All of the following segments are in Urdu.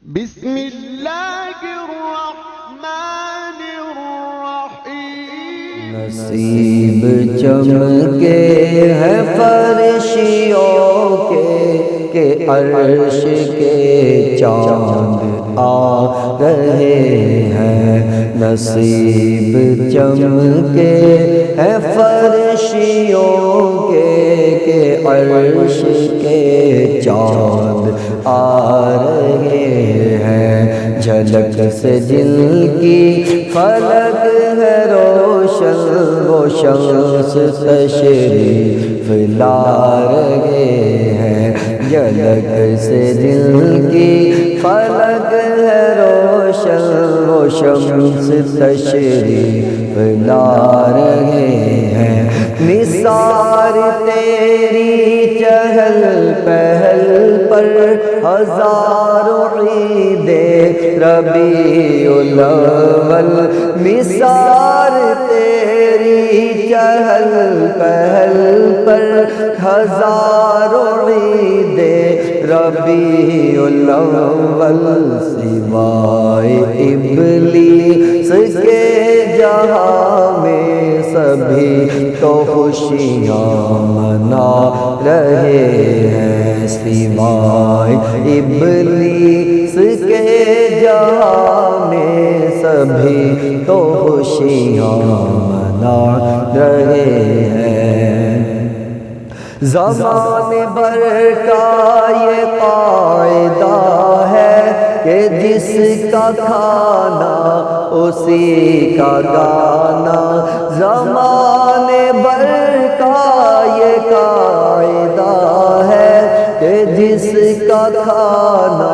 بسم اللہ الرحمن الرحیم۔ نصیب چمکے ہیں فرشیوں کے عرش کے چاند آ رہے ہیں۔ نصیب چمکے ہیں فرشیوں کے عرش کے چاند آ رہے ہیں۔ جھلک سے جن کی فلک ہے روشن، وہ شمس تشریف لا رہے ہیں۔ جھلک سے جن کی فلک ہے روشن، وہ شمس تشریف لا رہے ہیں۔ نثار تیری چہل پہل پر ہزاروں عید ربیع الاول، نثار تیری چہل پہل پر ہزاروں عید ربیع الاول، سوائے ابلیس کے جہاں میں سبھی تو خوشیاں منا رہے ہیں۔ سوائے ابلیس کے جہاں میں سبھی تو خوشیاں منا رہے ہیں۔ زمانے بھر کا یہ قاعدہ ہے کہ جس کا کھانا اسی کا گانا۔ زمانے بھر کا یہ قاعدہ ہے کہ جس کا کھانا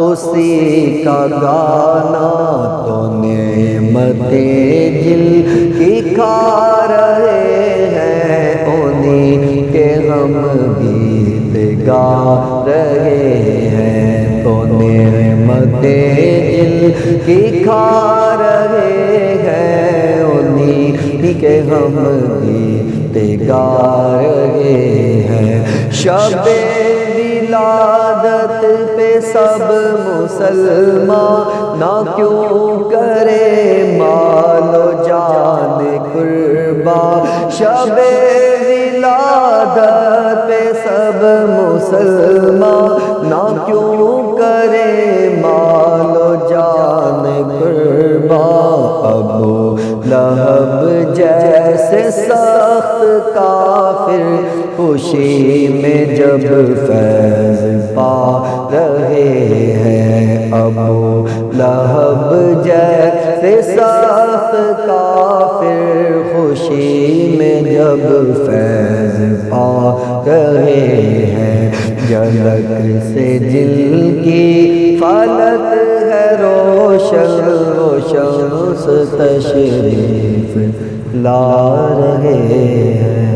اسی کا گانا۔ تو نعمتیں جن کی کھا رہے ہیں، انہیں کے ہم گیت گا رہے ہیں۔ تو نعمتیں جن کی کھا رہے ہیں، انہیں کے ہم گیت گا رہے ہیں۔ شب ولادت پہ سب مسلمان نہ کیوں کرے مال و جان قربان۔ شب ولادت پہ سب مسلمان نہ کیوں کرے مال و جان قربان۔ ابو لہب جیسے سخت کافر خوشی میں جب فیض پا رہے ہیں۔ ابو لہب جیسے سخت کافر خوشی میں جب فیض پا رہے ہیں۔ جھلک سے جن کی فلک ہے روشن، وہ شمس تشریف لا رہے ہیں۔